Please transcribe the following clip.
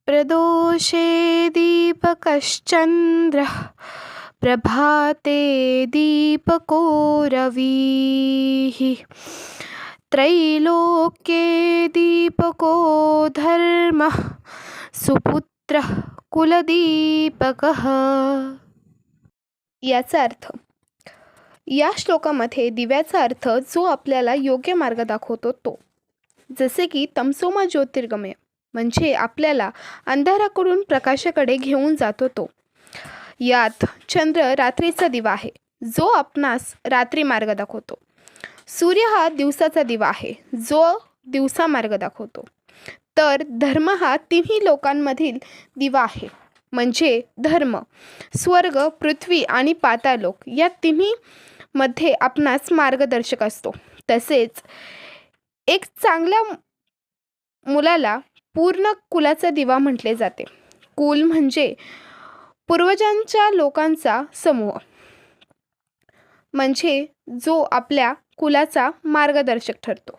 प्रदोषे दीपकश्चन्द्रः प्रभाते दीपको रविः त्रैलोक्ये दीपको धर्मः सुपुत्रः कुलदीपकः. याचा अर्थ, या श्लोकामध्ये दिव्याचा अर्थ जो आपल्याला योग्य मार्ग दाखवतो तो, जसे की तमसोमा ज्योतिर्गमय म्हणजे आपल्याला अंधाराकडून प्रकाशाकडे घेऊन जातो तो. यात चंद्र रात्रीचा दिवा आहे जो आपणास रात्री मार्ग दाखवतो. सूर्य हा दिवसाचा दिवा आहे जो दिवसा मार्ग दाखवतो. तर धर्म हा तिन्ही लोकांमधील दिवा आहे म्हणजे धर्म स्वर्ग, पृथ्वी आणि पाताळलोक या तिन्ही मध्ये आपणास मार्गदर्शक असतो. तसेच एक चांगल्या मुलाला पूर्ण कुलाचा दिवा म्हटले जाते. कुल म्हणजे पूर्वजांच्या लोकांचा समूह म्हणजे जो आपल्या कुलाचा मार्गदर्शक ठरतो.